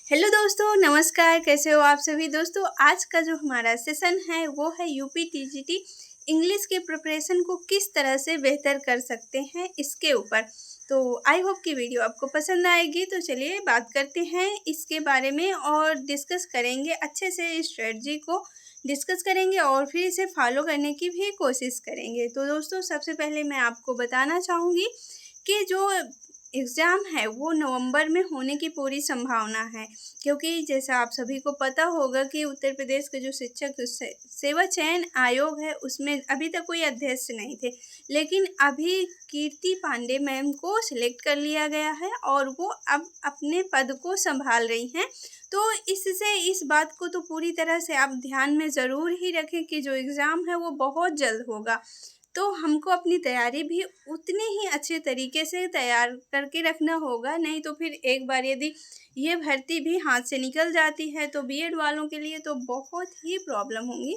Hello दोस्तों, नमस्कार। कैसे हो आप सभी दोस्तों। आज का जो हमारा सेशन है वो है यूपी टीजीटी इंग्लिश के प्रिपरेशन को किस तरह से बेहतर कर सकते हैं इसके ऊपर। तो आई होप कि वीडियो आपको पसंद आएगी। तो चलिए बात करते हैं इसके बारे में और डिस्कस करेंगे अच्छे से। इस स्ट्रेटजी को डिस्कस करेंगे और फिर इसे फॉलो करने की भी कोशिश करेंगे। तो दोस्तों, सबसे पहले मैं आपको बताना चाहूँगी कि जो एग्ज़ाम है वो नवंबर में होने की पूरी संभावना है, क्योंकि जैसा आप सभी को पता होगा कि उत्तर प्रदेश के जो शिक्षक सेवा चयन आयोग है उसमें अभी तक कोई अध्यक्ष नहीं थे, लेकिन अभी कीर्ति पांडे मैम को सिलेक्ट कर लिया गया है और वो अब अपने पद को संभाल रही हैं। तो इससे इस बात को तो पूरी तरह से आप ध्यान में ज़रूर ही रखें कि जो एग्ज़ाम है वो बहुत जल्द होगा। तो हमको अपनी तैयारी भी उतने ही अच्छे तरीके से तैयार करके रखना होगा, नहीं तो फिर एक बार यदि ये भर्ती भी हाथ से निकल जाती है तो बीएड वालों के लिए तो बहुत ही प्रॉब्लम होंगी।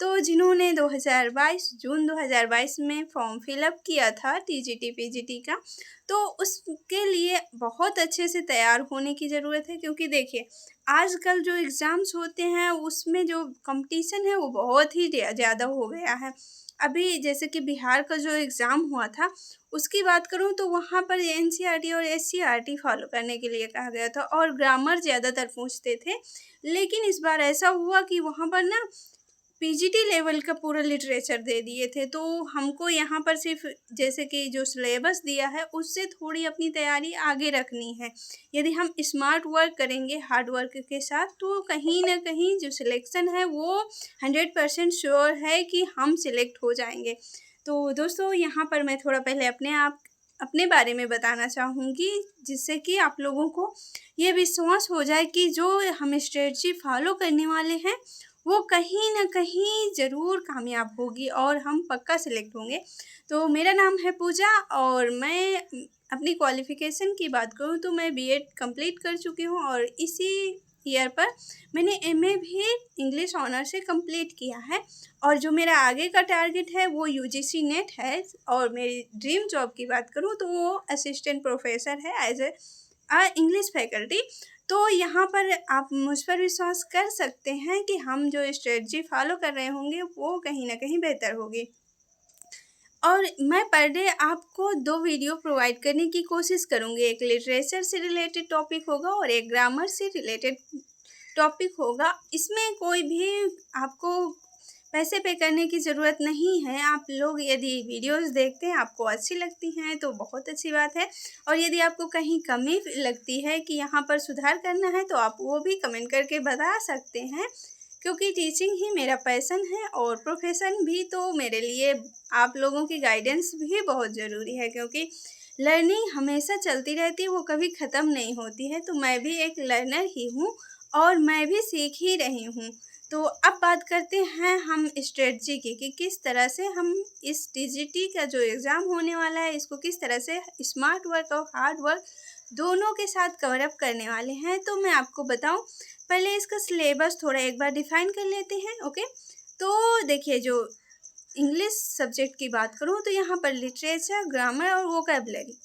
तो जिन्होंने 2022 जून 2022 में फॉर्म फिलअप किया था टीजीटी पीजीटी का, तो उसके लिए बहुत अच्छे से तैयार होने की ज़रूरत है, क्योंकि देखिए आजकल जो एग्ज़ाम्स होते हैं उसमें जो कंपटीशन है वो बहुत ही ज़्यादा हो गया है। अभी जैसे कि बिहार का जो एग्ज़ाम हुआ था उसकी बात करूँ तो वहाँ पर एनसीईआरटी और एससीईआरटी फॉलो करने के लिए कहा गया था और ग्रामर ज़्यादातर पूछते थे। लेकिन इस बार ऐसा हुआ कि वहाँ पर ना पीजीटी लेवल का पूरा लिटरेचर दे दिए थे। तो हमको यहाँ पर सिर्फ जैसे कि जो सिलेबस दिया है उससे थोड़ी अपनी तैयारी आगे रखनी है। यदि हम स्मार्ट वर्क करेंगे हार्ड वर्क के साथ तो कहीं ना कहीं जो सिलेक्शन है वो 100% श्योर है कि हम सिलेक्ट हो जाएंगे। तो दोस्तों, यहाँ पर मैं थोड़ा पहले अपने बारे में बताना चाहूँगी, जिससे कि आप लोगों को ये विश्वास हो जाए कि जो हम स्ट्रेटजी फॉलो करने वाले हैं वो कहीं न कहीं ज़रूर कामयाब होगी और हम पक्का सिलेक्ट होंगे। तो मेरा नाम है पूजा और मैं अपनी क्वालिफ़िकेशन की बात करूँ तो मैं बीएड कंप्लीट कर चुकी हूँ और इसी ईयर पर मैंने एमए भी इंग्लिश ऑनर से कंप्लीट किया है। और जो मेरा आगे का टारगेट है वो यूजीसी नेट है। और मेरी ड्रीम जॉब की बात करूँ तो वो असिस्टेंट प्रोफ़ेसर है एज़ इंग्लिश फैकल्टी। तो यहाँ पर आप मुझ पर विश्वास कर सकते हैं कि हम जो स्ट्रेटजी फॉलो कर रहे होंगे वो कहीं ना कहीं बेहतर होगी। और मैं पर डे आपको 2 वीडियो प्रोवाइड करने की कोशिश करूँगी। एक लिटरेचर से रिलेटेड टॉपिक होगा और एक ग्रामर से रिलेटेड टॉपिक होगा। इसमें कोई भी आपको पैसे पे करने की ज़रूरत नहीं है। आप लोग यदि वीडियोस देखते हैं, आपको अच्छी लगती हैं तो बहुत अच्छी बात है, और यदि आपको कहीं कमी लगती है कि यहाँ पर सुधार करना है तो आप वो भी कमेंट करके बता सकते हैं, क्योंकि टीचिंग ही मेरा पैशन है और प्रोफेशन भी। तो मेरे लिए आप लोगों की गाइडेंस भी बहुत ज़रूरी है, क्योंकि लर्निंग हमेशा चलती रहती है, वो कभी ख़त्म नहीं होती है। तो मैं भी एक लर्नर ही हूँ और मैं भी सीख ही रही हूँ। तो अब बात करते हैं हम स्ट्रेटजी की कि किस तरह से हम इस टीजीटी का जो एग्ज़ाम होने वाला है इसको किस तरह से स्मार्ट वर्क और हार्ड वर्क दोनों के साथ कवर अप करने वाले हैं। तो मैं आपको बताऊं, पहले इसका सिलेबस थोड़ा एक बार डिफाइन कर लेते हैं। ओके, तो देखिए, जो इंग्लिश सब्जेक्ट की बात करूं तो यहाँ पर लिटरेचर, ग्रामर और वोकैबुलरी,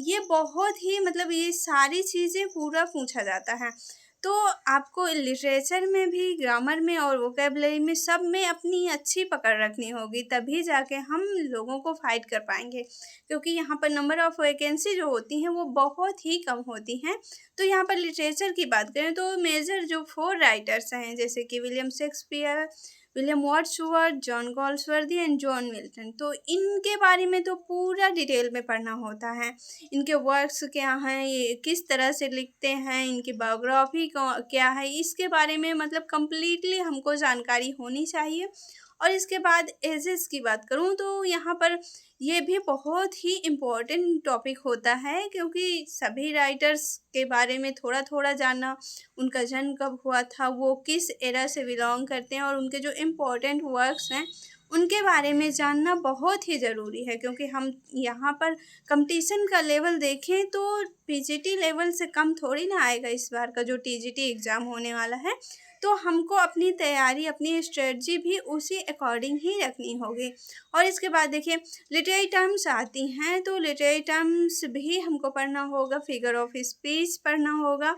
ये बहुत ही मतलब ये सारी चीज़ें पूरा पूछा जाता है। तो आपको लिटरेचर में भी, ग्रामर में और वोकैबुलरी में, सब में अपनी अच्छी पकड़ रखनी होगी, तभी जाके हम लोगों को फाइट कर पाएंगे, क्योंकि यहाँ पर नंबर ऑफ़ वैकेंसी जो होती हैं वो बहुत ही कम होती हैं। तो यहाँ पर लिटरेचर की बात करें तो मेजर जो 4 राइटर्स हैं, जैसे कि William Shakespeare, William Wordsworth, John Galsworthy and John Milton, तो इनके बारे में तो पूरा डिटेल में पढ़ना होता है। इनके वर्क्स क्या हैं, ये किस तरह से लिखते हैं, इनकी बायोग्राफी क्या है, इसके बारे में मतलब कंप्लीटली हमको जानकारी होनी चाहिए। और इसके बाद एजेस की बात करूँ तो यहाँ पर ये भी बहुत ही इम्पोर्टेंट टॉपिक होता है, क्योंकि सभी राइटर्स के बारे में थोड़ा थोड़ा जानना, उनका जन्म कब हुआ था, वो किस एरा से बिलोंग करते हैं और उनके जो इम्पोर्टेंट वर्क्स हैं उनके बारे में जानना बहुत ही ज़रूरी है। क्योंकि हम यहाँ पर कंपटीशन का लेवल देखें तो पीजीटी लेवल से कम थोड़ी ना आएगा इस बार का जो टीजीटी एग्ज़ाम होने वाला है। तो हमको अपनी तैयारी, अपनी स्ट्रेटजी भी उसी अकॉर्डिंग ही रखनी होगी। और इसके बाद देखिए, लिटरेरी टर्म्स आती हैं तो लिटरेरी टर्म्स भी हमको पढ़ना होगा, फिगर ऑफ स्पीच पढ़ना होगा,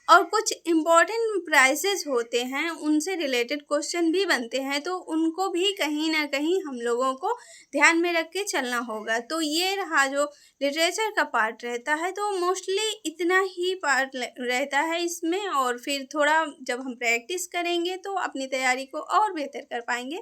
और कुछ इम्पोर्टेंट प्राइजेस होते हैं, उनसे रिलेटेड क्वेश्चन भी बनते हैं, तो उनको भी कहीं ना कहीं हम लोगों को ध्यान में रख के चलना होगा। तो ये रहा जो लिटरेचर का पार्ट रहता है, तो मोस्टली इतना ही पार्ट रहता है इसमें, और फिर थोड़ा जब हम प्रैक्टिस करेंगे तो अपनी तैयारी को और बेहतर कर पाएंगे।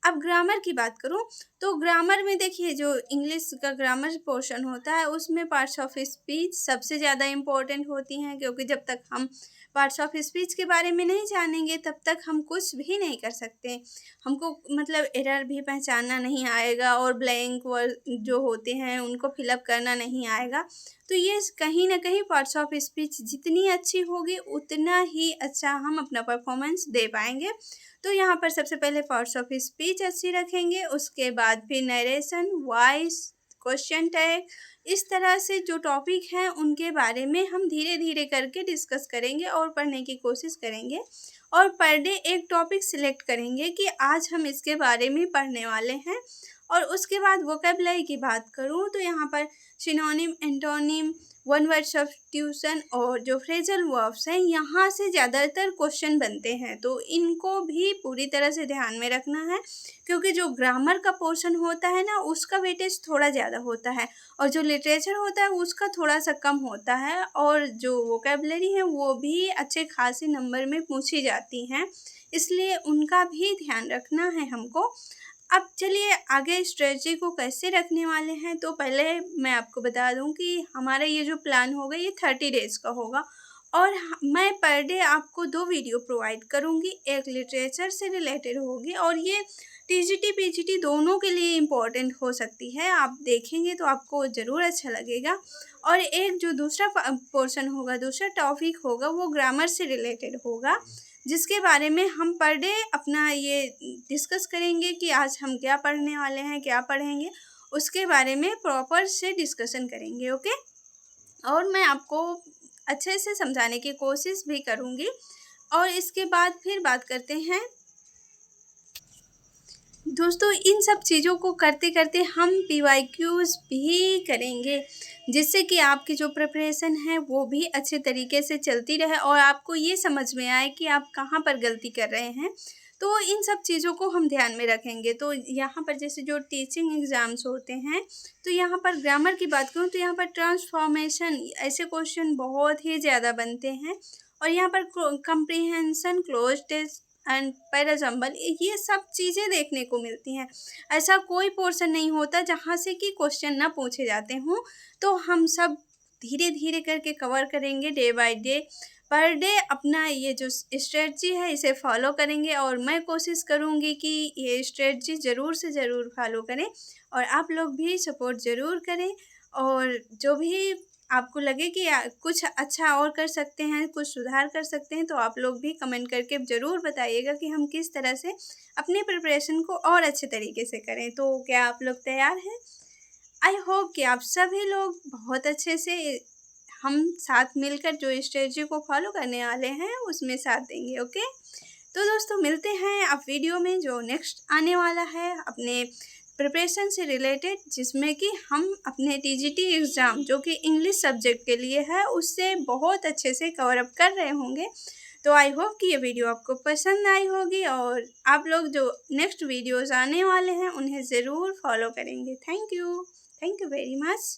अब ग्रामर की बात करूं तो ग्रामर में देखिए, जो इंग्लिश का ग्रामर पोर्शन होता है उसमें पार्ट्स ऑफ स्पीच सबसे ज़्यादा इम्पोर्टेंट होती हैं, क्योंकि जब तक हम पार्ट्स ऑफ स्पीच के बारे में नहीं जानेंगे तब तक हम कुछ भी नहीं कर सकते। हमको मतलब एरर भी पहचानना नहीं आएगा, और ब्लैंक वर्ड जो होते हैं उनको फिलअप करना नहीं आएगा। तो ये कहीं ना कहीं पार्ट्स ऑफ स्पीच जितनी अच्छी होगी उतना ही अच्छा हम अपना परफॉर्मेंस दे पाएंगे। तो यहाँ पर सबसे पहले पार्ट्स ऑफ स्पीच अच्छी रखेंगे, उसके बाद फिर नरेशन, वॉइस, क्वेश्चन टैग, इस तरह से जो टॉपिक हैं उनके बारे में हम धीरे धीरे करके डिस्कस करेंगे और पढ़ने की कोशिश करेंगे। और पर डे एक टॉपिक सिलेक्ट करेंगे कि आज हम इसके बारे में पढ़ने वाले हैं। और उसके बाद वोकैबुलरी की बात करूँ तो यहाँ पर synonym, antonym, one word substitution और जो फ्रेजल वर्ब्स हैं, यहाँ से ज़्यादातर क्वेश्चन बनते हैं, तो इनको भी पूरी तरह से ध्यान में रखना है, क्योंकि जो ग्रामर का पोर्शन होता है ना उसका वेटेज थोड़ा ज़्यादा होता है, और जो लिटरेचर होता है उसका थोड़ा सा कम होता है, और जो वोकैबुलरी है वो भी अच्छे खासे नंबर में पूछी जाती हैं, इसलिए उनका भी ध्यान रखना है हमको। अब चलिए आगे स्ट्रेटजी को कैसे रखने वाले हैं, तो पहले मैं आपको बता दूं कि हमारा ये जो प्लान होगा ये 30 डेज़ का होगा, और मैं पर डे आपको 2 वीडियो प्रोवाइड करूंगी, एक लिटरेचर से रिलेटेड होगी और ये टीजीटी पीजीटी दोनों के लिए इम्पोर्टेंट हो सकती है, आप देखेंगे तो आपको ज़रूर अच्छा लगेगा। और एक जो दूसरा पोर्शन होगा, दूसरा टॉपिक होगा, वो ग्रामर से रिलेटेड होगा, जिसके बारे में हम पर डे अपना ये डिस्कस करेंगे कि आज हम क्या पढ़ने वाले हैं, क्या पढ़ेंगे, उसके बारे में प्रॉपर से डिस्कशन करेंगे। ओके, और मैं आपको अच्छे से समझाने की कोशिश भी करूँगी। और इसके बाद फिर बात करते हैं दोस्तों, इन सब चीज़ों को करते करते हम PYQs भी करेंगे, जिससे कि आपकी जो प्रिपरेशन है वो भी अच्छे तरीके से चलती रहे और आपको ये समझ में आए कि आप कहाँ पर गलती कर रहे हैं। तो इन सब चीज़ों को हम ध्यान में रखेंगे। तो यहाँ पर जैसे जो टीचिंग एग्ज़ाम्स होते हैं, तो यहाँ पर ग्रामर की बात करूँ तो यहाँ पर ट्रांसफॉर्मेशन ऐसे क्वेश्चन बहुत ही ज़्यादा बनते हैं, और यहाँ पर comprehension, cloze test and parajumble, ये सब चीज़ें देखने को मिलती हैं। ऐसा कोई पोर्शन नहीं होता जहाँ से कि क्वेश्चन ना पूछे जाते हों। तो हम सब धीरे धीरे करके कवर करेंगे day by day, per day अपना ये जो स्ट्रेटजी है इसे फॉलो करेंगे, और मैं कोशिश करूँगी कि ये स्ट्रेटजी ज़रूर से ज़रूर फॉलो करें, और आप लोग भी सपोर्ट ज़रूर करें। और जो भी आपको लगे कि कुछ अच्छा और कर सकते हैं, कुछ सुधार कर सकते हैं, तो आप लोग भी कमेंट करके ज़रूर बताइएगा कि हम किस तरह से अपनी प्रिपरेशन को और अच्छे तरीके से करें। तो क्या आप लोग तैयार हैं? आई होप कि आप सभी लोग बहुत अच्छे से हम साथ मिलकर जो स्ट्रेटजी को फॉलो करने वाले हैं उसमें साथ देंगे। ओके, तो दोस्तों मिलते हैं अब वीडियो में जो नेक्स्ट आने वाला है अपने प्रिपरेशन से रिलेटेड, जिसमें कि हम अपने टीजीटी एग्ज़ाम जो कि इंग्लिश सब्जेक्ट के लिए है उससे बहुत अच्छे से कवर अप कर रहे होंगे। तो आई होप कि ये वीडियो आपको पसंद आई होगी, और आप लोग जो नेक्स्ट वीडियोज़ आने वाले हैं उन्हें ज़रूर फॉलो करेंगे। Thank you very much.